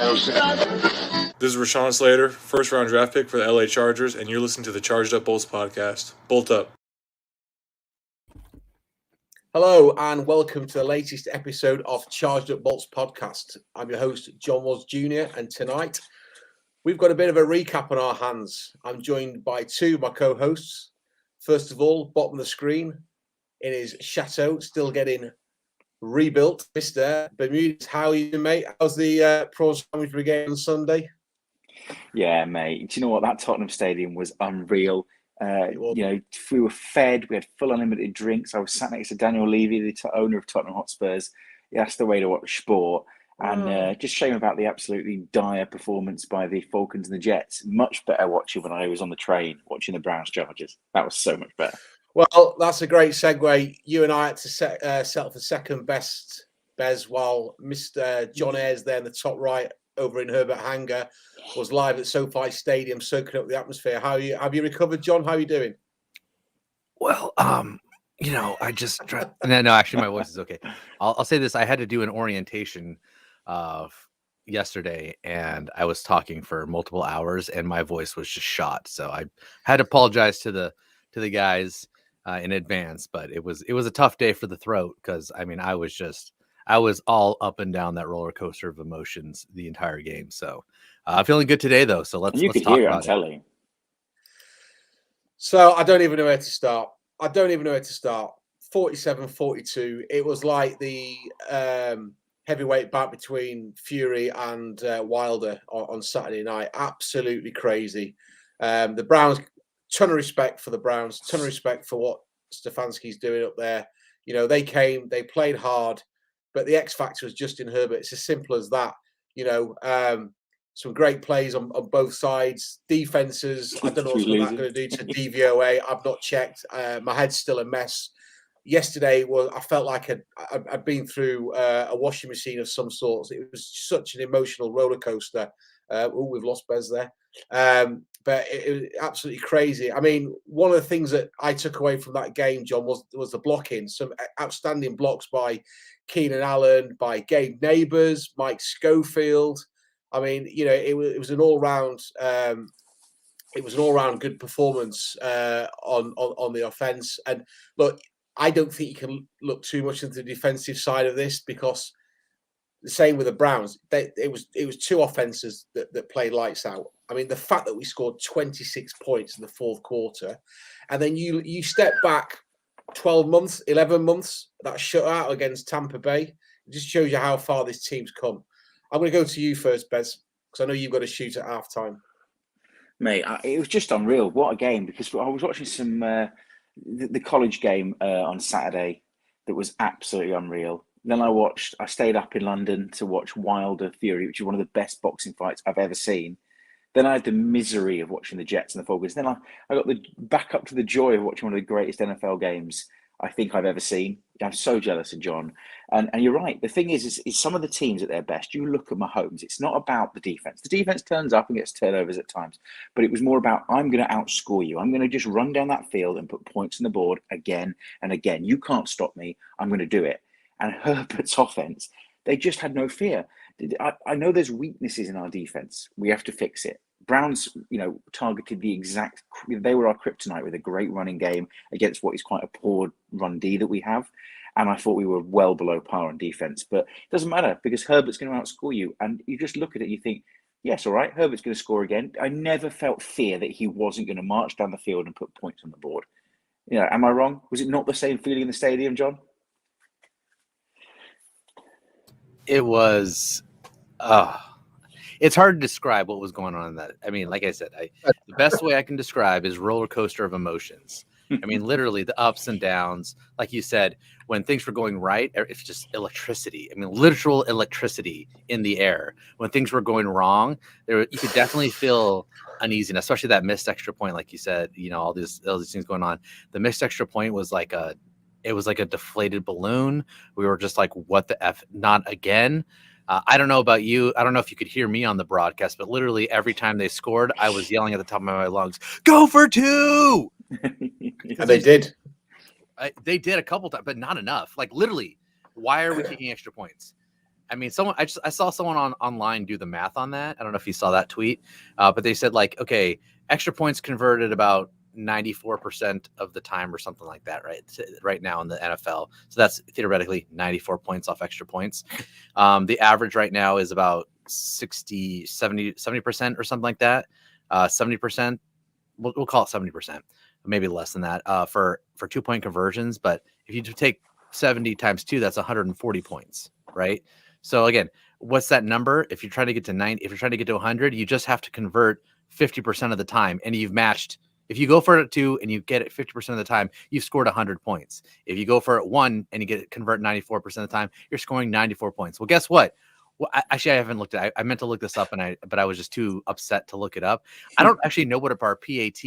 This is Rashawn Slater, first round draft pick for the LA Chargers, and you're listening to the Charged Up Bolts podcast. Bolt up. Hello and welcome to the latest episode of Charged Up Bolts podcast. I'm your host, John Was Jr., and tonight we've got a bit of a recap on our hands. I'm joined by two of my co-hosts. First of all, bottom of the screen, in his chateau, still getting rebuilt, Mr. Bermudez. How are you, mate? How's the Prawns Sandwich Brigade on Sunday? Yeah, mate. Do you know what? That Tottenham Stadium was unreal. We were fed. We had full unlimited drinks. I was sat next to Daniel Levy, the owner of Tottenham Hotspurs. Yeah, that's the way to watch sport. And just shame about the absolutely dire performance by the Falcons and the Jets. Much better watching when I was on the train watching the Browns Chargers. That was so much better. Well, that's a great segue. You and I had to settle for second best, Bez, while Mr. John Ayres there in the top right over in Herbert Hangar was live at SoFi Stadium, soaking up the atmosphere. Have you recovered, John? How are you doing? Well, I just no, actually my voice is okay. I'll say this. I had to do an orientation yesterday, and I was talking for multiple hours, and my voice was just shot. So I had to apologize to the guys in advance, but it was a tough day for the throat because I was all up and down that roller coaster of emotions the entire game. So I'm feeling good today, though. So let's talk hear about it. So I don't even know where to start. 47-42. It was like the heavyweight bout between Fury and Wilder on Saturday night. Absolutely crazy. The Browns, ton of respect for the Browns, ton of respect for what Stefanski's doing up there. You know, they came, they played hard, but the X factor was Justin Herbert. It's as simple as that. You know, some great plays on both sides. Defenses, I don't know what that's going to do to DVOA. I've not checked. My head's still a mess. Yesterday, I felt like I'd been through a washing machine of some sorts. It was such an emotional roller coaster. We've lost Bez there. But it was absolutely crazy. I mean, one of the things that I took away from that game, John, was the blocking. Some outstanding blocks by Keenan Allen, by Gabe Neighbors, Mike Schofield. I mean, you know, it was an all-round good performance on the offense. And look, I don't think you can look too much into the defensive side of this because the same with the Browns. It was two offenses that played lights out. I mean, the fact that we scored 26 points in the fourth quarter, and then you step back 12 months, 11 months, that shutout against Tampa Bay, it just shows you how far this team's come. I'm going to go to you first, Bez, because I know you've got to shoot at halftime. Mate, it was just unreal. What a game, because I was watching some the college game on Saturday that was absolutely unreal. Then I stayed up in London to watch Wilder Fury, which is one of the best boxing fights I've ever seen. Then I had the misery of watching the Jets and the Falcons. Then I got back up to the joy of watching one of the greatest NFL games I think I've ever seen. I'm so jealous of John. And you're right. The thing is some of the teams at their best, you look at Mahomes, it's not about the defense. The defense turns up and gets turnovers at times. But it was more about, I'm going to outscore you. I'm going to just run down that field and put points on the board again and again. You can't stop me. I'm going to do it. And Herbert's offense, they just had no fear. I know there's weaknesses in our defense. We have to fix it. Browns, targeted they were our kryptonite with a great running game against what is quite a poor run D that we have. And I thought we were well below par on defense, but it doesn't matter because Herbert's going to outscore you. And you just look at it, you think, yes, all right, Herbert's going to score again. I never felt fear that he wasn't going to march down the field and put points on the board. Am I wrong? Was it not the same feeling in the stadium, John? It was, it's hard to describe what was going on in that. I mean, like I said, the best way I can describe is roller coaster of emotions. I mean, literally the ups and downs. Like you said, when things were going right, it's just electricity. I mean, literal electricity in the air. When things were going wrong, you could definitely feel uneasiness, especially that missed extra point. Like you said, all these things going on. The missed extra point was like a deflated balloon. We were just like, what the F, not again. I don't know about you. I don't know if you could hear me on the broadcast, but literally every time they scored, I was yelling at the top of my lungs, go for two. And they did. They did a couple times, but not enough. Like literally, why are we kicking extra points? I mean, I saw someone online do the math on that. I don't know if you saw that tweet, but they said like, okay, extra points converted about 94% of the time or something like that, right now in the NFL. So that's theoretically 94 points off extra points. The average right now is about 70% or something like that. 70%, we'll call it 70%, maybe less than that, for 2-point conversions. But if you take 70 times 2, that's 140 points, right? So again, what's that number? If you're trying to get to 90, if you're trying to get to 100, you just have to convert 50% of the time, and you've matched. If you go for it 2 and you get it 50% of the time, you've scored 100 points. If you go for it 1 and you convert 94% of the time, you're scoring 94 points. Well, guess what? Well, actually, I haven't looked at it. I meant to look this up, but I was just too upset to look it up. I don't actually know what our PAT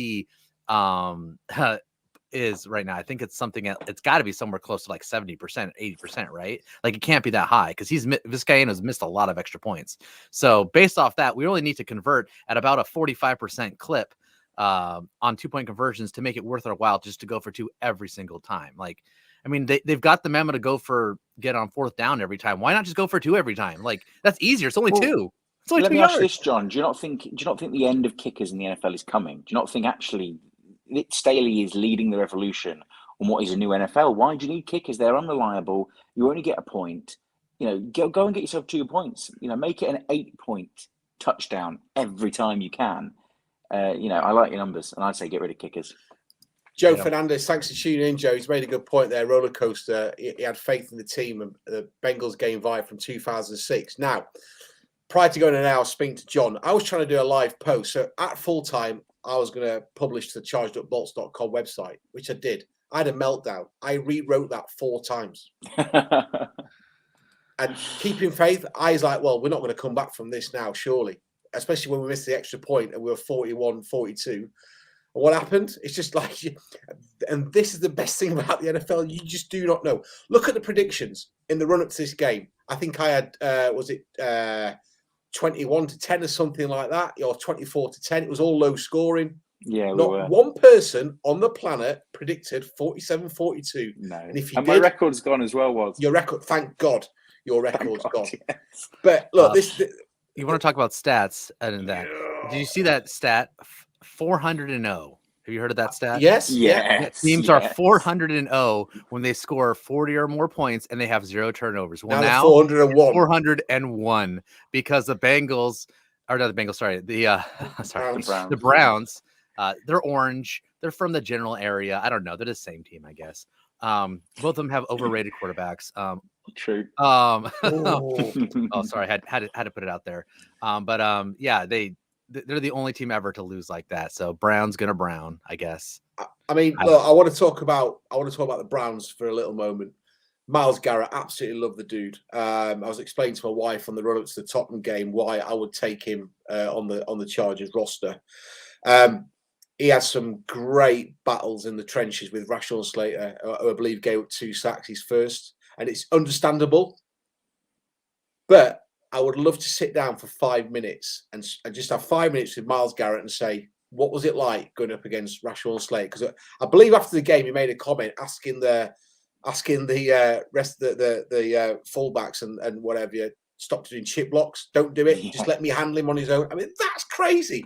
is right now. I think it's something. It's got to be somewhere close to like 70%, 80%, right? Like it can't be that high because Vizcaíno's missed a lot of extra points. So based off that, we only need to convert at about a 45% clip on 2-point conversions to make it worth our while just to go for 2 every single time. Like, I mean, they've got the memo to get on 4th down every time. Why not just go for 2 every time? Like that's easier. It's only 2. It's only 2 yards. Let me ask this, John. Do you not think the end of kickers in the NFL is coming? Do you not think actually Staley is leading the revolution on what is a new NFL? Why do you need kickers? They're unreliable. You only get a point. Go and get yourself 2 points. Make it an 8-point touchdown every time you can. I like your numbers, and I'd say get rid of kickers. Joe Fernandez, thanks for tuning in, Joe. He's made a good point there. Roller coaster. He had faith in the team and the Bengals game vibe from 2006. Now, prior to going an hour, speaking to John, I was trying to do a live post. So at full time, I was going to publish to the chargedupbolts.com website, which I did. I had a meltdown. I rewrote that 4 times. And keeping faith, I was like, well, we're not going to come back from this now, surely. Especially when we missed the extra point and we were 41-42. And what happened? It's just like, and this is the best thing about the NFL. You just do not know. Look at the predictions in the run-up to this game. I think I had, 21-10 or something like that, or 24-10. It was all low scoring. Yeah, not one person on the planet predicted 47-42. No, and if you my record's gone as well. Was your record? Thank God, your record's gone. Yes. But look, you want to talk about stats and that? Did you see that stat? 400-0. Have you heard of that stat? Yes. Teams are 400-0 when they score 40 or more points and they have 0 turnovers. Well, now 401. 401 because the Bengals, or not the Bengals, sorry, the Browns. They're orange. They're from the general area. I don't know. They're the same team, I guess. Both of them have overrated quarterbacks. True. Oh, sorry, had to put it out there. They're the only team ever to lose like that. So Brown's gonna Brown, I guess. I mean, look, I want to talk about the Browns for a little moment. Myles Garrett, absolutely love the dude. I was explaining to my wife on the run up to the Tottenham game why I would take him on the Chargers roster. He had some great battles in the trenches with Rashawn Slater, who I believe gave up 2 sacks, his first, and it's understandable. But I would love to sit down for 5 minutes and just have 5 minutes with Myles Garrett and say, what was it like going up against Rashawn Slater? Because I believe after the game he made a comment asking the rest of the fullbacks and whatever, stop doing chip blocks, don't do it, just let me handle him on his own. I mean, that's crazy.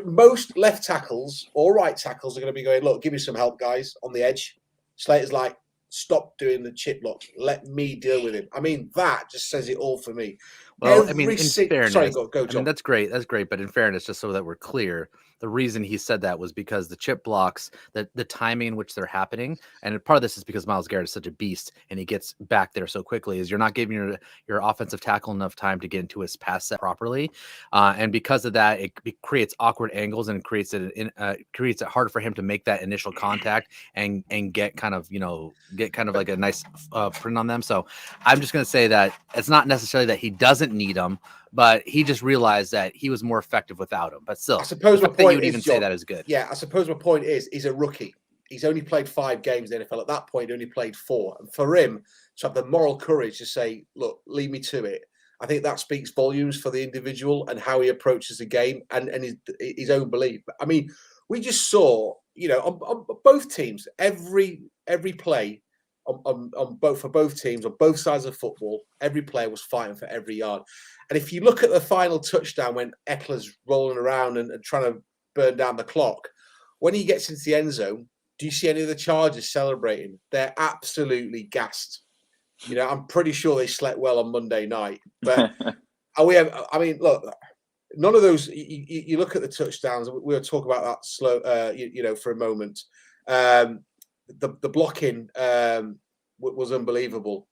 Most left tackles or right tackles are going to be going, look, give me some help, guys, on the edge. Slater's like, stop doing the chip blocks. Let me deal with him. I mean, that just says it all for me. Well, I mean, in fairness, sorry, go, John. I mean, that's great. That's great. But in fairness, just so that we're clear, the reason he said that was because the chip blocks, the timing in which they're happening, and part of this is because Myles Garrett is such a beast and he gets back there so quickly, is you're not giving your offensive tackle enough time to get into his pass set properly. And because of that, it creates awkward angles and creates it hard for him to make that initial contact and get kind of like a nice print on them. So I'm just going to say that it's not necessarily that he doesn't need them, but he just realized that he was more effective without him. But still, I suppose my point you would even say that is good. Yeah, I suppose my point is he's a rookie. He's only played 5 games in the NFL. At that point, he only played 4. And for him to have the moral courage to say, look, lead me to it, I think that speaks volumes for the individual and how he approaches the game and his own belief. I mean, we just saw, on both teams, every play, on both for both teams on both sides of football. Every player was fighting for every yard. And if you look at the final touchdown when Eckler's rolling around and trying to burn down the clock, when he gets into the end zone, do you see any of the Chargers celebrating? They're absolutely gassed. I'm pretty sure they slept well on Monday night. But look, none of those. You look at the touchdowns. We'll talk about that slow, for a moment. The blocking was unbelievable.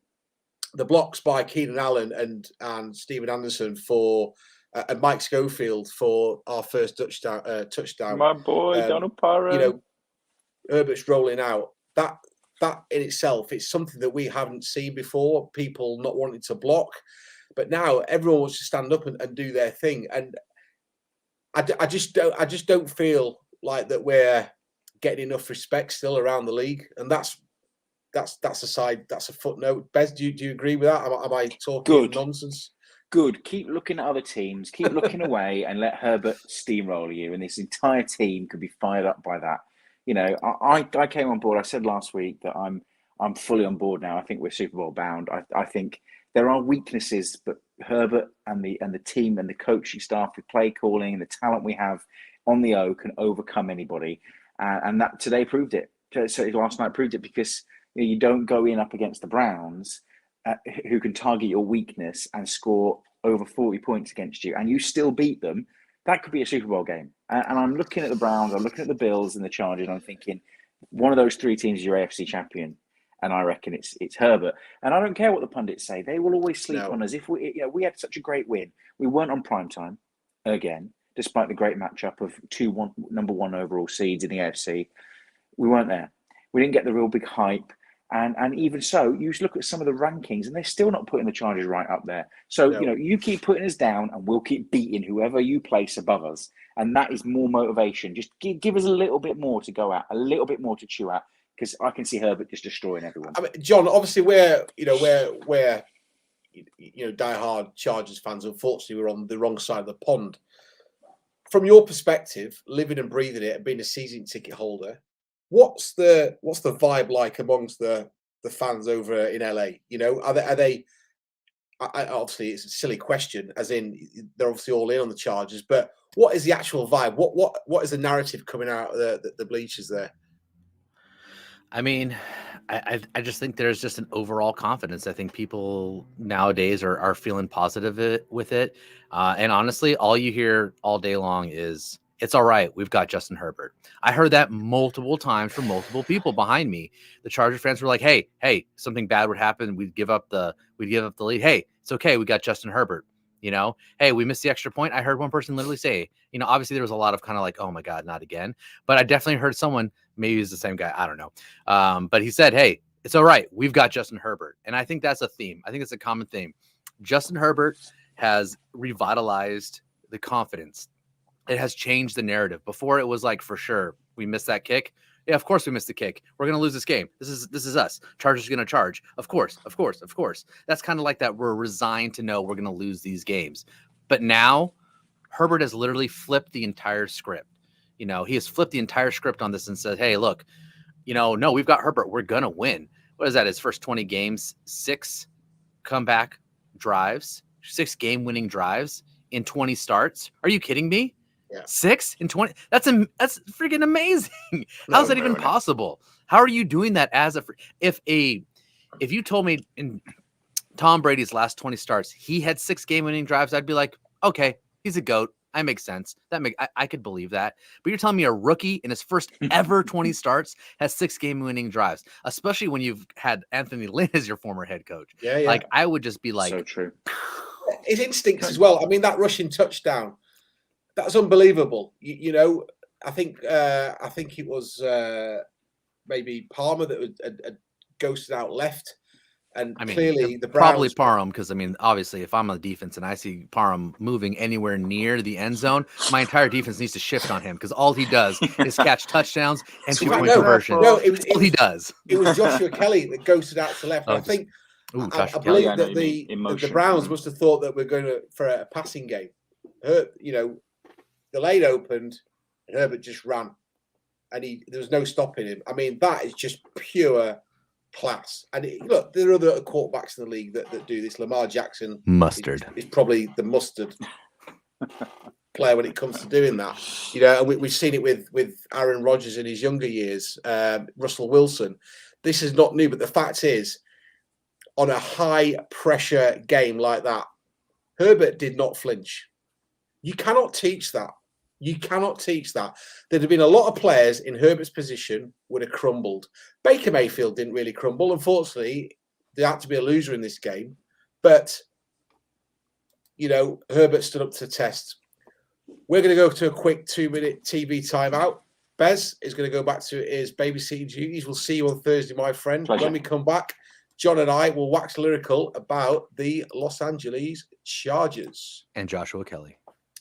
The blocks by Keenan Allen and Steven Anderson and Mike Schofield for our first touchdown. My boy, Donald Parham. Herbert's rolling out. That in itself, it's something that we haven't seen before. People not wanting to block, but now everyone wants to stand up and do their thing. And I just don't feel like that we're getting enough respect still around the league. And that's a footnote. Bez, do you agree with that? Am I talking nonsense? Good. Keep looking at other teams. Keep looking away and let Herbert steamroller you. And this entire team could be fired up by that. I came on board. I said last week that I'm fully on board now. I think we're Super Bowl bound. I think there are weaknesses, but Herbert and the team and the coaching staff, the play calling and the talent we have on the O can overcome anybody. And that today proved it. So last night proved it, because you don't go in up against the Browns, who can target your weakness and score over 40 points against you, and you still beat them. That could be a Super Bowl game. And I'm looking at the Browns, I'm looking at the Bills and the Chargers, and I'm thinking, one of those three teams is your AFC champion. And I reckon it's Herbert. And I don't care what the pundits say. They will always sleep on us. If we had such a great win, we weren't on primetime again, despite the great matchup of two number one overall seeds in the AFC. We weren't there. We didn't get the real big hype. And even so, you look at some of the rankings, and they're still not putting the Chargers right up there. So, you keep putting us down, and we'll keep beating whoever you place above us. And that is more motivation. Just give us a little bit more to go at, a little bit more to chew at, because I can see Herbert just destroying everyone. I mean, John, obviously we're diehard Chargers fans. Unfortunately, we're on the wrong side of the pond. From your perspective, living and breathing it and being a season ticket holder, what's the vibe like amongst the fans over in LA? Are they obviously it's a silly question, as in they're obviously all in on the Chargers, but what is the actual vibe? What is the narrative coming out of the bleachers there? I mean, I just think there's just an overall confidence. I think people nowadays are feeling positive with it. And honestly, all you hear all day long is, it's all right, we've got Justin Herbert. I heard that multiple times from multiple people behind me. The Charger fans were like, hey, something bad would happen, we'd give up the lead. Hey, it's okay, we got Justin Herbert. Hey, we missed the extra point. I heard one person literally say, obviously there was a lot of kind of like, oh my God, not again. But I definitely heard someone, maybe it's the same guy, I don't know. But he said, hey, it's all right, we've got Justin Herbert. And I think that's a theme. I think it's a common theme. Justin Herbert has revitalized the confidence. It has changed the narrative. Before it was like, for sure, we missed that kick. Yeah, of course we missed the kick. We're going to lose this game. This is us. Chargers are going to charge. Of course. That's kind of like that. We're resigned to know we're going to lose these games. But now Herbert has literally flipped the entire script. He has flipped the entire script on this and said, hey, look, no, we've got Herbert. We're going to win. What is that? His first 20 games, 6 comeback drives, 6 game-winning drives in 20 starts. Are you kidding me? Yeah. 6 in 20. That's freaking amazing. How's that even possible? How are you doing that as if you told me in Tom Brady's last 20 starts, he had 6 game-winning drives, I'd be like, okay, he's a GOAT. That makes sense. I could believe that. But you're telling me a rookie in his first ever 20 starts has 6 game-winning drives, especially when you've had Anthony Lynn as your former head coach. Yeah. Like, I would just be like, so true. His instincts as well. I mean, that rushing touchdown, that's unbelievable. I think it was maybe Palmer that had ghosted out left. And clearly the Browns... Probably Parham, because, obviously, if I'm on the defense and I see Parham moving anywhere near the end zone, my entire defense needs to shift on him, because all he does is catch touchdowns and 2-point conversions. No, all he does. It was Joshua Kelly that ghosted out to left. I think... I believe that the Browns must have thought that we're going for a passing game. The lane opened, and Herbert just ran, and there was no stopping him. That is just pure class. And look, there are other quarterbacks in the league that do this. Lamar Jackson Mustard is probably the mustard player when it comes to doing that. You know, and we've seen it with Aaron Rodgers in his younger years, Russell Wilson. This is not new, but the fact is, on a high pressure game like that, Herbert did not flinch. You cannot teach that. You cannot teach that. There'd have been a lot of players in Herbert's position would have crumbled. Baker Mayfield didn't really crumble. Unfortunately, there had to be a loser in this game. But, you know, Herbert stood up to the test. We're going to go to a quick 2-minute TV timeout. Bez is going to go back to his babysitting duties. We'll see you on Thursday, my friend. Pleasure. When we come back, John and I will wax lyrical about the Los Angeles Chargers. and Joshua Kelly.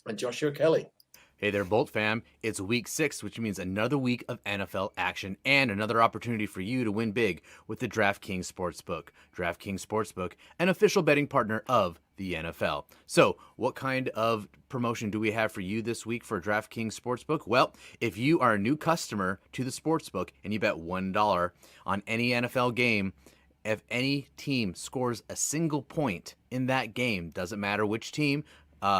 And Joshua Kelly. Hey there, Bolt fam. It's week 6, which means another week of NFL action and another opportunity for you to win big with the DraftKings Sportsbook. DraftKings Sportsbook, an official betting partner of the NFL. So, what kind of promotion do we have for you this week for DraftKings Sportsbook? Well, if you are a new customer to the Sportsbook and you bet $1 on any NFL game, if any team scores a single point in that game, doesn't matter which team,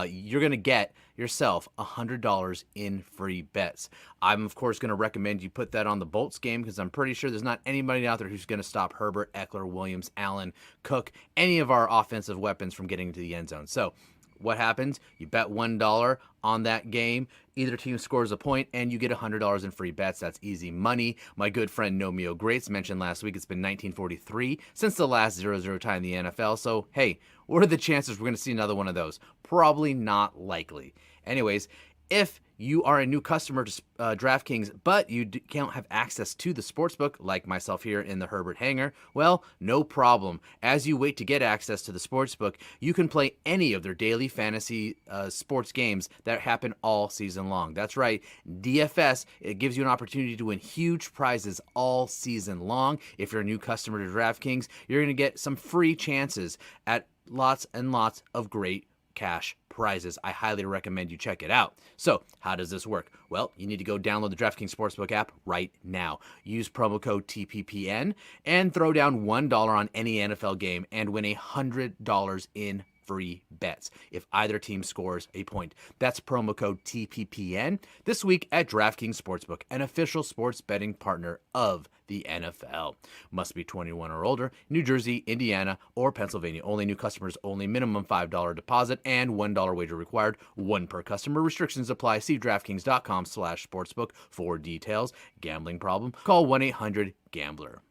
you're going to get yourself $100 in free bets. I'm, of course, going to recommend you put that on the Bolts game because I'm pretty sure there's not anybody out there who's going to stop Herbert, Eckler, Williams, Allen, Cook, any of our offensive weapons from getting to the end zone. So what happens? You bet $1 on that game. Either team scores a point, and you get $100 in free bets. That's easy money. My good friend Nomeo Greats mentioned last week it's been 1943 since the last 0-0 tie in the NFL. So, hey, what are the chances we're going to see another one of those? Probably not likely. Anyways, if you are a new customer to DraftKings, but you can't have access to the sportsbook, like myself here in the Herbert Hangar, well, no problem. As you wait to get access to the sportsbook, you can play any of their daily fantasy sports games that happen all season long. That's right, DFS, it gives you an opportunity to win huge prizes all season long. If you're a new customer to DraftKings, you're going to get some free chances at lots and lots of great cash prizes. I highly recommend you check it out. So, how does this work? Well, you need to go download the DraftKings Sportsbook app right now. Use promo code TPPN and throw down $1 on any NFL game and win $100 in free bets if either team scores a point. That's promo code TPPN this week at DraftKings Sportsbook, an official sports betting partner of the NFL. Must be 21 or older. New Jersey, Indiana, or Pennsylvania. Only new customers only. Minimum $5 deposit and $1 wager required. One per customer. Restrictions apply. See DraftKings.com/sportsbook for details. Gambling problem? Call 1-800-GAMBLER.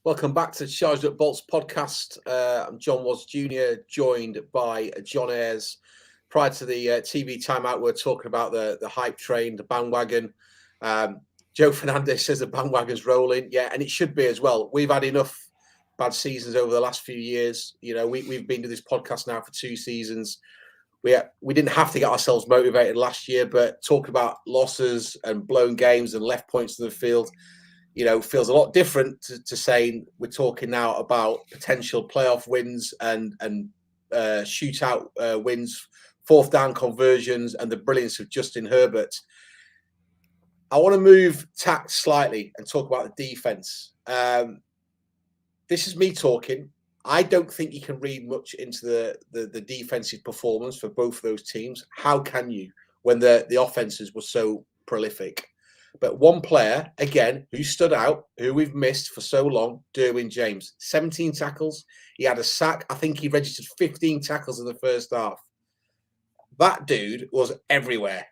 Welcome back to Charged Up Bolts podcast. I'm John Was Jr., joined by John Ayres. Prior to the TV timeout, we're talking about the hype train, the bandwagon. Joe Fernandez says the bandwagon's rolling. Yeah, and it should be as well. We've had enough bad seasons over the last few years. You know, we've been to this podcast now for 2 seasons. We didn't have to get ourselves motivated last year, but talking about losses and blown games and left points to the field, you know, feels a lot different to saying we're talking now about potential playoff wins and shootout wins, 4th down conversions, and the brilliance of Justin Herbert. I want to move tact slightly and talk about the defense. This is me talking. I don't think you can read much into the defensive performance for both of those teams. How can you when the offenses were so prolific? But one player, again, who stood out, who we've missed for so long, Derwin James. 17 tackles. He had a sack. I think he registered 15 tackles in the first half. That dude was everywhere.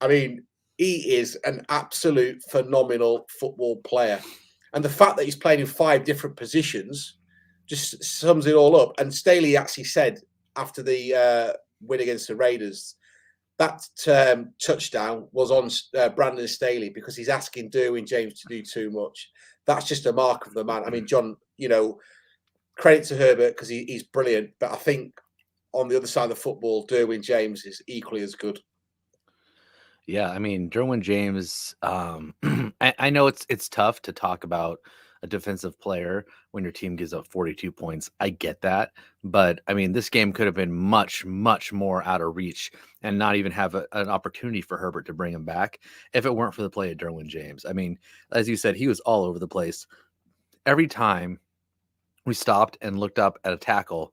I mean, he is an absolute phenomenal football player. And the fact that he's playing in 5 different positions just sums it all up. And Staley actually said after the win against the Raiders, that touchdown was on Brandon Staley because he's asking Derwin James to do too much. That's just a mark of the man. I mean, John, you know, credit to Herbert because he's brilliant. But I think on the other side of the football, Derwin James is equally as good. Yeah, I mean, Derwin James, I know it's tough to talk about a defensive player when your team gives up 42 points. I get that. But, I mean, this game could have been much, much more out of reach and not even have an opportunity for Herbert to bring him back if it weren't for the play of Derwin James. I mean, as you said, he was all over the place. every time we stopped and looked up at a tackle,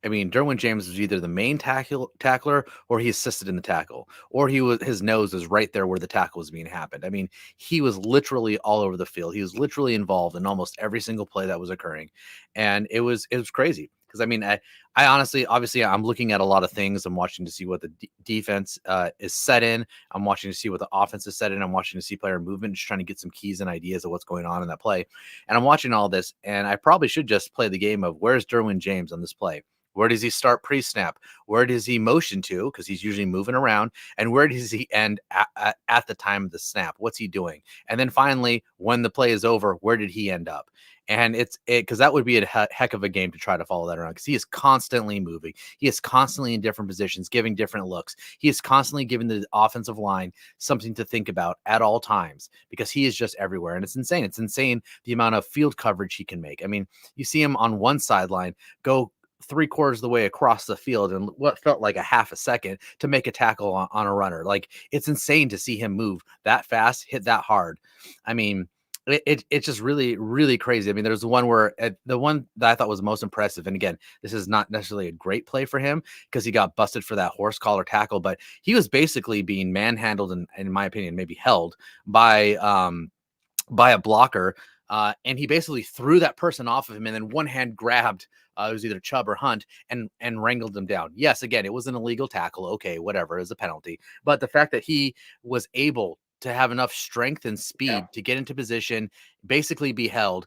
I mean, Derwin James was either the main tackler or he assisted in the tackle, or his nose was right there where the tackle was being happened. I mean, he was literally all over the field. He was literally involved in almost every single play that was occurring, and it was crazy because I mean, I honestly, obviously, I'm looking at a lot of things. I'm watching to see what the defense is set in. I'm watching to see what the offense is set in. I'm watching to see player movement, just trying to get some keys and ideas of what's going on in that play. And I'm watching all this, and I probably should just play the game of where's Derwin James on this play. Where does he start pre-snap? Where does he motion to? Because he's usually moving around. And where does he end at the time of the snap? What's he doing? And then finally, when the play is over, where did he end up? And because that would be a heck of a game to try to follow that around, because he is constantly moving. He is constantly in different positions, giving different looks. He is constantly giving the offensive line something to think about at all times, because he is just everywhere. And it's insane. It's insane the amount of field coverage he can make. I mean, you see him on one sideline go 3/4 of the way across the field in what felt like a half a second to make a tackle on a runner. Like, it's insane to see him move that fast, hit that hard. I mean, it's just really, really crazy. I mean, there's the one where the one that I thought was most impressive. And again, this is not necessarily a great play for him because he got busted for that horse collar tackle, but he was basically being manhandled and, in my opinion, maybe held by a blocker. And he basically threw that person off of him and then one hand grabbed it was either Chubb or Hunt and wrangled them down. Yes, again, it was an illegal tackle. Okay, whatever, is a penalty. But the fact that he was able to have enough strength and speed to get into position, basically be held,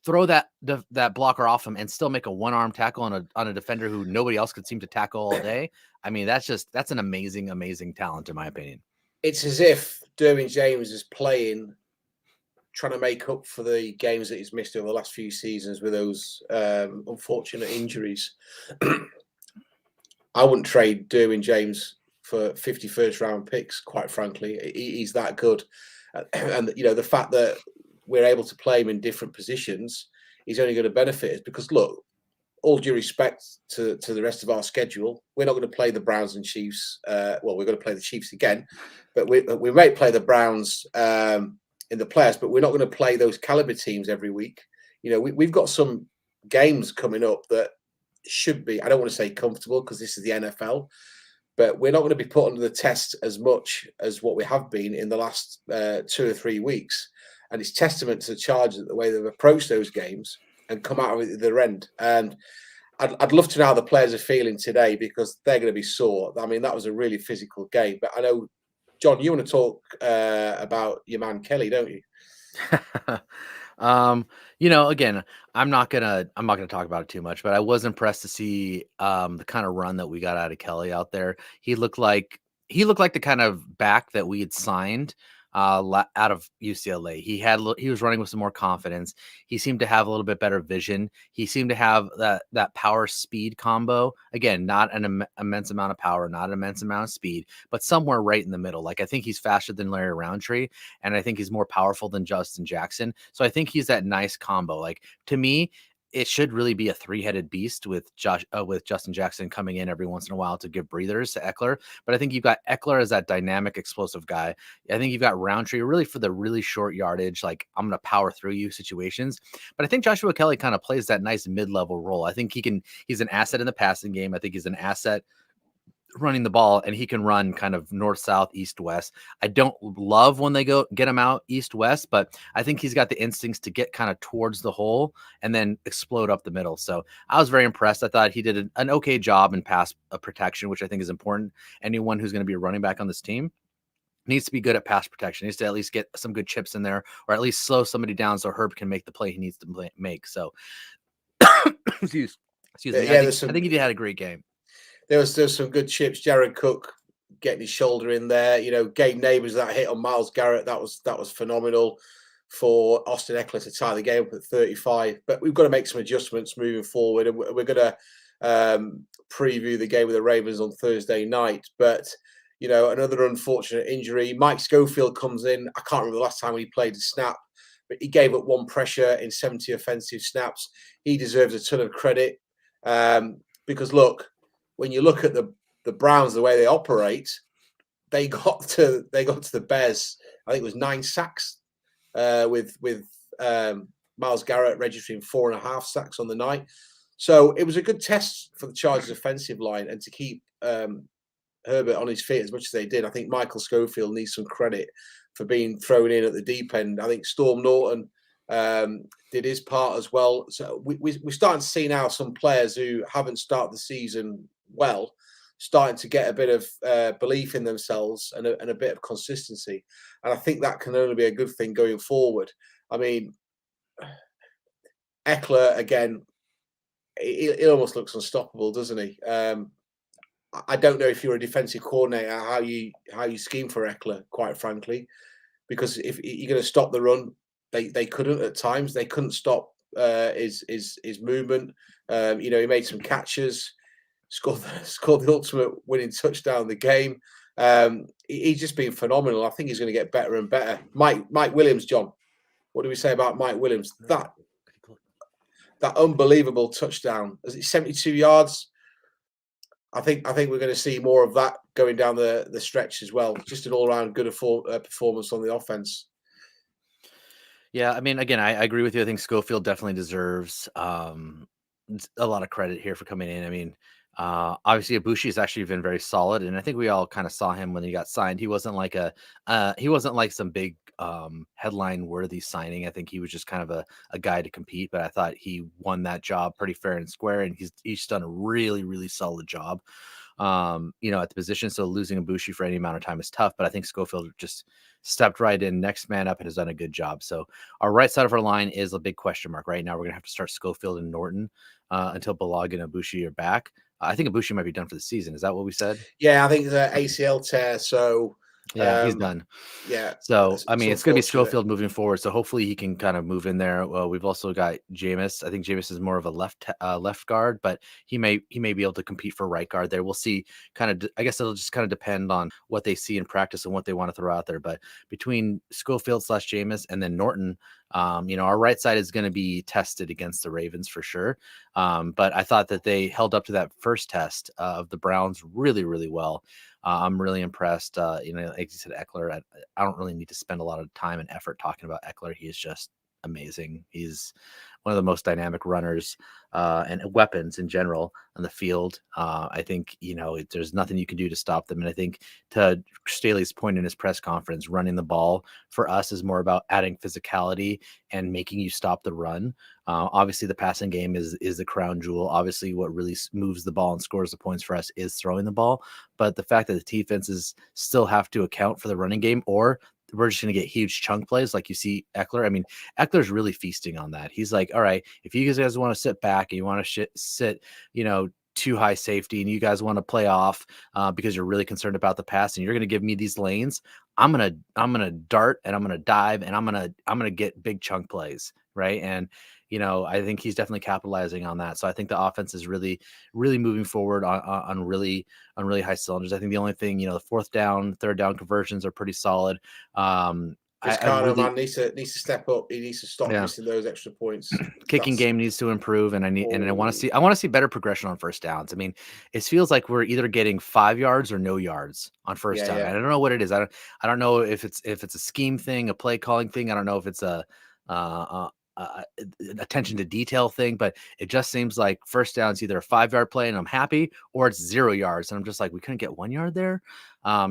throw that blocker off him, and still make a one-arm tackle on a defender who nobody else could seem to tackle all day. I mean, that's an amazing, amazing talent, in my opinion. It's as if Derwin James is playing, trying to make up for the games that he's missed over the last few seasons with those unfortunate injuries. I wouldn't trade Derwin James for 50 first-round picks, quite frankly. He's that good. And, you know, the fact that we're able to play him in different positions, he's only going to benefit us because, look, all due respect to the rest of our schedule, we're not going to play the Browns and Chiefs. Well, we're going to play the Chiefs again, but we may play the Browns in the playoffs, but we're not going to play those caliber teams every week. You know, we've got some games coming up that should be, I don't want to say comfortable because this is the NFL, but we're not going to be put under the test as much as what we have been in the last 2 or 3 weeks. And it's testament to the Chargers, the way they've approached those games and come out of it at the end. And I'd love to know how the players are feeling today because they're going to be sore. I mean, that was a really physical game. But I know, John, you want to talk about your man Kelly, don't you? You know, again, I'm not gonna talk about it too much, but I was impressed to see the kind of run that we got out of Kelly out there. He looked like the kind of back that we had signed out of UCLA. He was running with some more confidence. He seemed to have a little bit better vision. He seemed to have that power speed combo. Again, not an immense amount of power, not an immense amount of speed, but somewhere right in the middle. Like, I think he's faster than Larry Roundtree, and I think he's more powerful than Justin Jackson. So I think he's that nice combo. Like, to me, it should really be a three-headed beast with Justin Jackson coming in every once in a while to give breathers to Eckler. But I think you've got Eckler as that dynamic, explosive guy. I think you've got Roundtree really for the really short yardage, like I'm going to power through you situations. But I think Joshua Kelly kind of plays that nice mid-level role. I think he's an asset in the passing game. I think he's an asset running the ball, and he can run kind of north, south, east, west. I don't love when they get him out east, west, but I think he's got the instincts to get kind of towards the hole and then explode up the middle. So I was very impressed. I thought he did an okay job in pass protection, which I think is important. Anyone who's going to be a running back on this team needs to be good at pass protection, needs to at least get some good chips in there, or at least slow somebody down so Herb can make the play he needs to make. So excuse me. Yeah, I think he had a great game. There was some good chips. Jared Cook getting his shoulder in there. You know, Gabe Neighbors, that hit on Myles Garrett, that was phenomenal for Austin Eckler to tie the game up at 35. But we've got to make some adjustments moving forward, and we're going to preview the game with the Ravens on Thursday night. But you know, another unfortunate injury. Mike Schofield comes in. I can't remember the last time he played a snap, but he gave up one pressure in 70 offensive snaps. He deserves a ton of credit because look. When you look at the Browns, the way they operate, they got to the Bears. I think it was 9 sacks with Myles Garrett registering 4.5 sacks on the night. So it was a good test for the Chargers offensive line, and to keep Herbert on his feet as much as they did. I think Michael Schofield needs some credit for being thrown in at the deep end. I think Storm Norton did his part as well. So we're starting to see now some players who haven't started the season well starting to get a bit of belief in themselves and a bit of consistency. And I think that can only be a good thing going forward. I mean, Eckler, again, he almost looks unstoppable, doesn't he? I don't know if you're a defensive coordinator, how you scheme for Eckler, quite frankly, because if you're going to stop the run, they couldn't at times. They couldn't stop his movement. He made some catches, scored the ultimate winning touchdown of the game. He's just been phenomenal. I think he's going to get better and better. Mike Williams, John, what do we say about Mike Williams? That unbelievable touchdown, 72 yards. I think we're going to see more of that going down the stretch as well. Just an all-around good performance on the offense. Yeah, I mean, again, I agree with you. I think Schofield definitely deserves a lot of credit here for coming in. I mean, obviously Ibushi has actually been very solid, and I think we all kind of saw him when he got signed. He wasn't like some big headline worthy signing. I think he was just kind of a guy to compete, but I thought he won that job pretty fair and square, and he's done a really, really solid job at the position. So losing Ibushi for any amount of time is tough, but I think Schofield just stepped right in, next man up, and has done a good job. So our right side of our line is a big question mark right now. We're gonna have to start Schofield and Norton until Balag and Ibushi are back. I think Ibushi might be done for the season. Is that what we said? Yeah, I think the ACL tear. So yeah, he's done. Yeah. So I mean, it's going to be Schofield moving forward. So hopefully he can kind of move in there. Well, we've also got Jameis. I think Jameis is more of a left guard, but he may be able to compete for right guard there. We'll see. I guess it'll just kind of depend on what they see in practice and what they want to throw out there. But between Schofield / Jameis and then Norton, our right side is going to be tested against the Ravens for sure. But I thought that they held up to that first test of the Browns really, really well. I'm really impressed. Like you said, Eckler, I don't really need to spend a lot of time and effort talking about Eckler. He is just amazing. He's one of the most dynamic runners and weapons in general on the field. I think, there's nothing you can do to stop them. And I think to Staley's point in his press conference, running the ball for us is more about adding physicality and making you stop the run. Obviously, the passing game is the crown jewel. Obviously, what really moves the ball and scores the points for us is throwing the ball. But the fact that the defenses still have to account for the running game, or we're just going to get huge chunk plays like you see Eckler. I mean, Eckler's really feasting on that. He's like, all right, if you guys want to sit back and you want to sit, too high safety, and you guys want to play off because you're really concerned about the pass, and you're going to give me these lanes, I'm gonna dart and I'm gonna dive and I'm gonna get big chunk plays, right? And I think he's definitely capitalizing on that. So I think the offense is really, really moving forward on really high cylinders. I think the only thing, the fourth down, third down conversions are pretty solid. Man needs to step up. He needs to stop missing those extra points. Kicking game needs to improve, and I want to see better progression on first downs. I mean, it feels like we're either getting 5 yards or no yards on first down. Yeah. I don't know what it is. I don't know if it's a scheme thing, a play calling thing. I don't know if it's a attention to detail thing, but it just seems like first down is either a 5-yard play and I'm happy, or it's 0 yards and I'm just like, we couldn't get 1 yard there.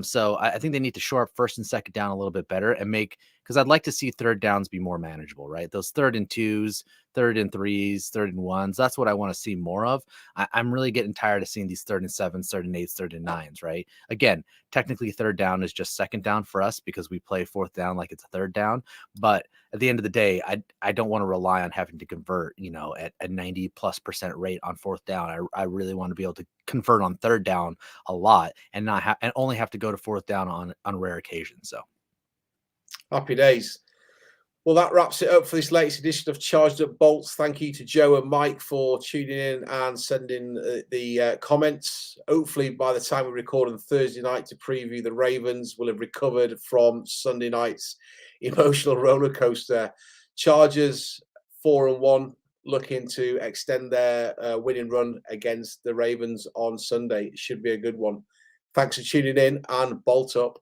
So I think they need to shore up first and second down a little bit better and because I'd like to see third downs be more manageable, right? Those 3rd and 2s, 3rd and 3s, 3rd and 1s. That's what I want to see more of. I'm really getting tired of seeing these 3rd and 7s, 3rd and 8s, 3rd and 9s, right? Again, technically third down is just second down for us because we play fourth down like it's a third down. But at the end of the day, I don't want to rely on having to convert, at a 90+% rate on fourth down. I really want to be able to convert on third down a lot and and only have to go to fourth down on rare occasions. So happy days. Well, that wraps it up for this latest edition of Charged Up Bolts. Thank you to Joe and Mike for tuning in and sending the comments. Hopefully, by the time we record on Thursday night to preview the Ravens, we'll have recovered from Sunday night's emotional roller coaster. Chargers 4-1, looking to extend their winning run against the Ravens on Sunday. It should be a good one. Thanks for tuning in, and bolt up.